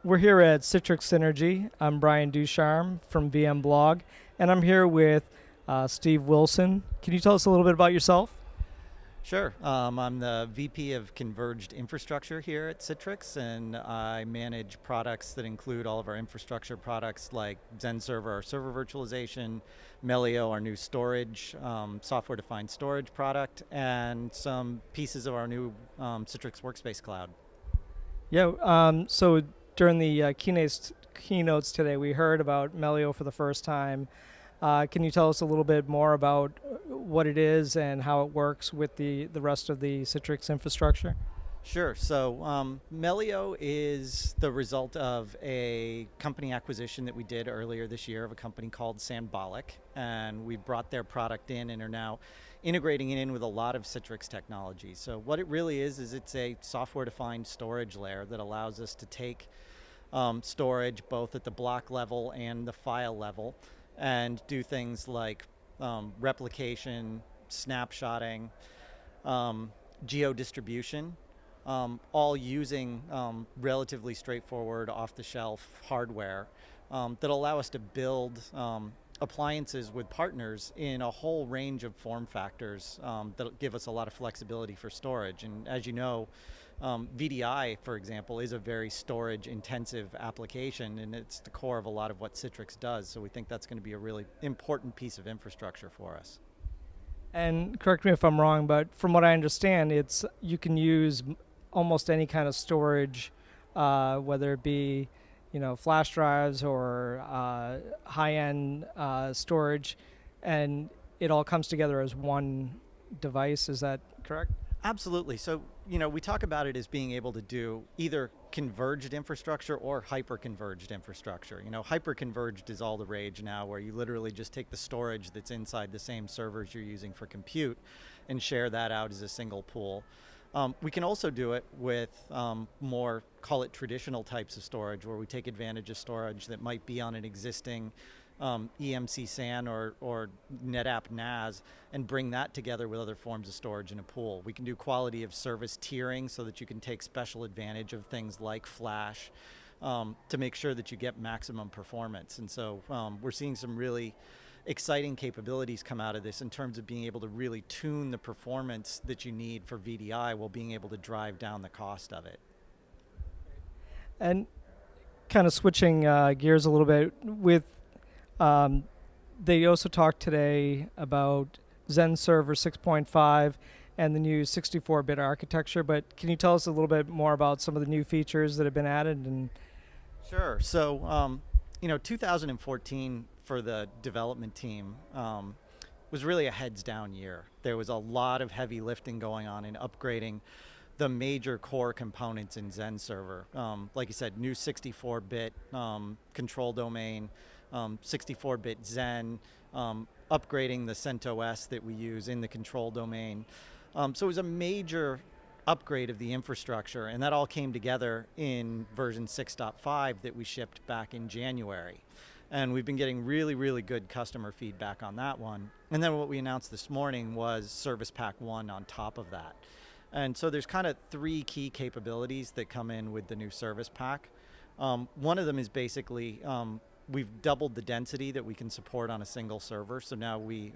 We're here at Citrix Synergy. I'm Brian Ducharme from VMblog, and I'm here with Steve Wilson. Can you tell us a little bit about yourself? Sure. I'm the VP of Converged Infrastructure here at Citrix, and I manage products that include all of our infrastructure products like XenServer, our server virtualization, Melio, our new storage, software-defined storage product, and some pieces of our new Citrix Workspace cloud. Yeah, so during the keynotes today, we heard about Melio for the first time. Can you tell us a little bit more about what it is and how it works with the rest of the Citrix infrastructure? Sure. So Melio is the result of a company acquisition that we did earlier this year of a company called Sandbolic, and we brought their product in and are now integrating it in with a lot of Citrix technology. So what it really is it's a software-defined storage layer that allows us to take storage both at the block level and the file level and do things like replication, snapshotting, geo-distribution, all using relatively straightforward off-the-shelf hardware that allow us to build appliances with partners in a whole range of form factors that give us a lot of flexibility for storage. And as you know, VDI, for example, is a very storage-intensive application, and it's the core of a lot of what Citrix does. So we think that's going to be a really important piece of infrastructure for us. And correct me if I'm wrong, but from what I understand, you can use almost any kind of storage, whether it be flash drives or high-end storage, and it all comes together as one device. Is that correct? Absolutely. So, we talk about it as being able to do either converged infrastructure or hyper-converged infrastructure. Hyper-converged is all the rage now, where you literally just take the storage that's inside the same servers you're using for compute and share that out as a single pool. We can also do it with more, call it traditional types of storage, where we take advantage of storage that might be on an existing EMC SAN or NetApp NAS and bring that together with other forms of storage in a pool. We can do quality of service tiering so that you can take special advantage of things like flash to make sure that you get maximum performance. And so we're seeing some really exciting capabilities come out of this in terms of being able to really tune the performance that you need for VDI while being able to drive down the cost of it. And kind of switching gears a little bit with they also talked today about XenServer 6.5 and the new 64-bit architecture, but can you tell us a little bit more about some of the new features that have been added? And Sure. So, 2014 for the development team was really a heads-down year. There was a lot of heavy lifting going on in upgrading the major core components in XenServer. Like you said, new 64-bit control domain, 64-bit Xen, upgrading the CentOS that we use in the control domain. So it was a major upgrade of the infrastructure, and that all came together in version 6.5 that we shipped back in January. And we've been getting really, really good customer feedback on that one. And then what we announced this morning was Service Pack 1 on top of that. And so there's kind of three key capabilities that come in with the new Service Pack. One of them is basically we've doubled the density that we can support on a single server. So now we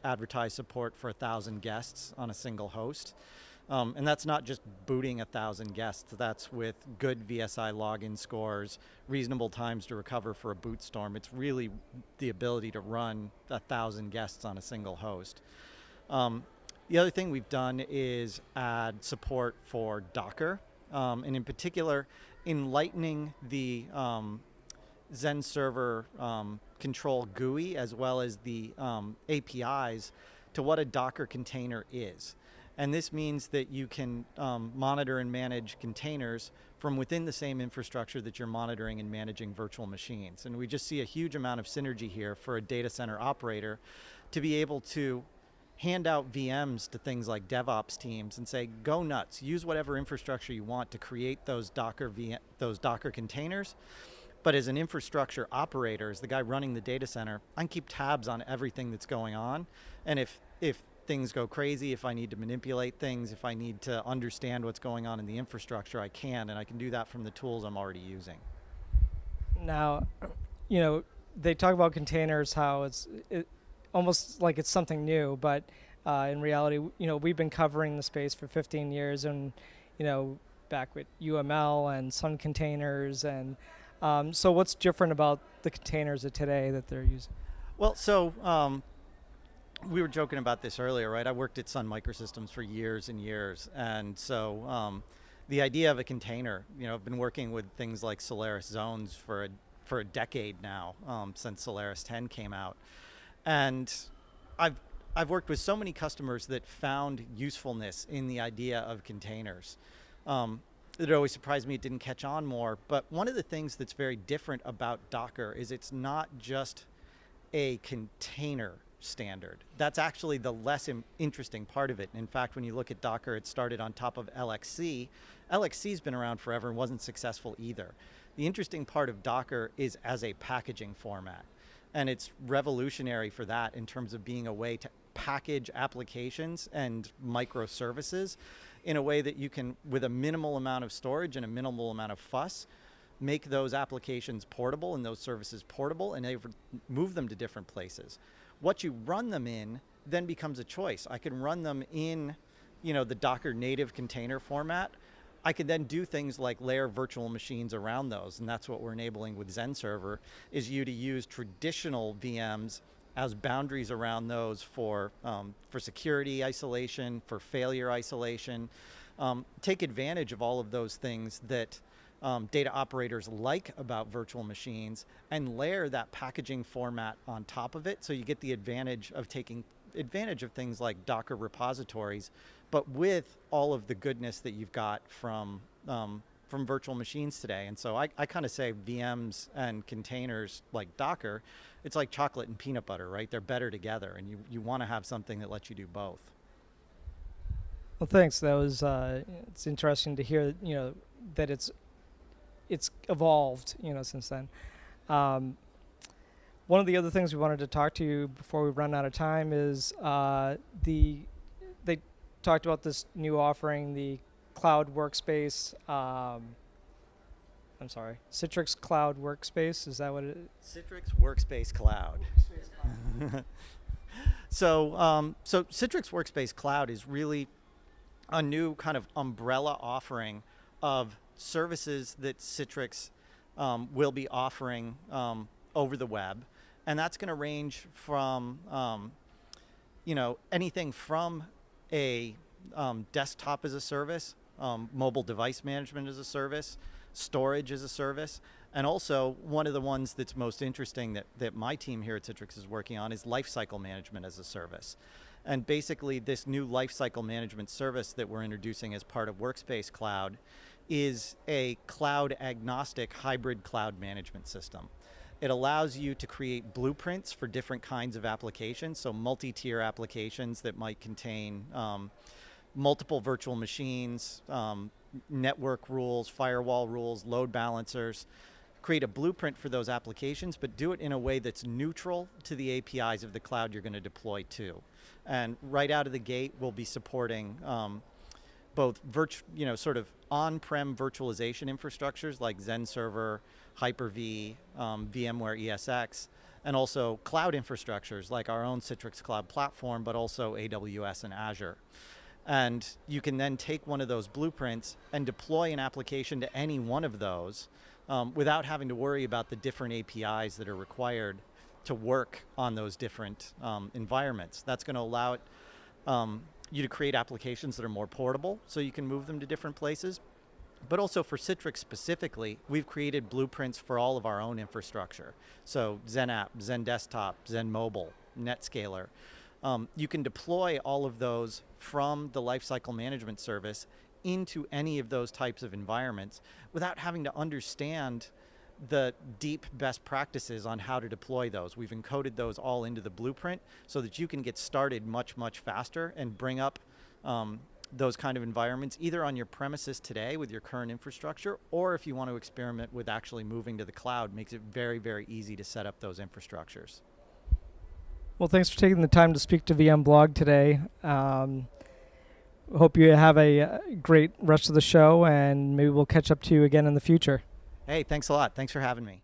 advertise support for 1,000 guests on a single host. And that's not just booting 1,000 guests. That's with good VSI login scores, reasonable times to recover for a boot storm. It's really the ability to run 1,000 guests on a single host. The other thing we've done is add support for Docker, and in particular, enlightening the XenServer control GUI as well as the APIs to what a Docker container is. And this means that you can monitor and manage containers from within the same infrastructure that you're monitoring and managing virtual machines. And we just see a huge amount of synergy here for a data center operator to be able to hand out VMs to things like DevOps teams and say, go nuts, use whatever infrastructure you want to create those Docker containers. But as an infrastructure operator, as the guy running the data center, I can keep tabs on everything that's going on. And if things go crazy, if I need to manipulate things, if I need to understand what's going on in the infrastructure, I can, and I can do that from the tools I'm already using. Now, they talk about containers, how it almost like it's something new, but in reality, we've been covering the space for 15 years, and back with UML and Sun containers, and so what's different about the containers of today that they're using? Well, so we were joking about this earlier, right? I worked at Sun Microsystems for years and years, and so the idea of a container, I've been working with things like Solaris Zones for a decade now, since Solaris 10 came out, and I've worked with so many customers that found usefulness in the idea of containers. It always surprised me it didn't catch on more, but one of the things that's very different about Docker is it's not just a container standard. That's actually the less interesting part of it. In fact, when you look at Docker, it started on top of LXC. LXC's been around forever and wasn't successful either. The interesting part of Docker is as a packaging format. And it's revolutionary for that in terms of being a way to package applications and microservices in a way that you can, with a minimal amount of storage and a minimal amount of fuss, make those applications portable and those services portable, and move them to different places. What you run them in then becomes a choice. I can run them in, the Docker native container format. I can then do things like layer virtual machines around those, and that's what we're enabling with XenServer, is you to use traditional VMs as boundaries around those for security isolation, for failure isolation. Take advantage of all of those things that data operators like about virtual machines, and layer that packaging format on top of it, so you get the advantage of taking advantage of things like Docker repositories, but with all of the goodness that you've got from virtual machines today. And so I kind of say VMs and containers like Docker, it's like chocolate and peanut butter, right? They're better together, and you want to have something that lets you do both. Well, thanks. That was it's interesting to hear that it's evolved since then. One of the other things we wanted to talk to you before we run out of time is they talked about this new offering, the Cloud Workspace. I'm sorry, Citrix Cloud Workspace. Is that what it is? Citrix Workspace Cloud. So Citrix Workspace Cloud is really a new kind of umbrella offering of services that Citrix will be offering over the web, and that's going to range from anything from a desktop as a service, mobile device management as a service, storage as a service, and also one of the ones that's most interesting that my team here at Citrix is working on is lifecycle management as a service. And basically this new lifecycle management service that we're introducing as part of Workspace Cloud is a cloud agnostic hybrid cloud management system. It allows you to create blueprints for different kinds of applications, so multi-tier applications that might contain multiple virtual machines, network rules, firewall rules, load balancers. Create a blueprint for those applications, but do it in a way that's neutral to the APIs of the cloud you're going to deploy to. And right out of the gate, we'll be supporting both sort of on-prem virtualization infrastructures like XenServer, Hyper-V, VMware ESX, and also cloud infrastructures like our own Citrix Cloud Platform, but also AWS and Azure. And you can then take one of those blueprints and deploy an application to any one of those without having to worry about the different APIs that are required to work on those different environments. That's going to allow it, you to create applications that are more portable, so you can move them to different places. But also for Citrix specifically, we've created blueprints for all of our own infrastructure. So XenApp, XenDesktop, XenMobile, NetScaler. You can deploy all of those from the lifecycle management service into any of those types of environments without having to understand the deep best practices on how to deploy those. We've encoded those all into the blueprint so that you can get started much, much faster and bring up those kind of environments either on your premises today with your current infrastructure, or if you want to experiment with actually moving to the cloud, makes it very, very easy to set up those infrastructures. Well, thanks for taking the time to speak to VMblog today. Hope you have a great rest of the show, and maybe we'll catch up to you again in the future. Hey, thanks a lot. Thanks for having me.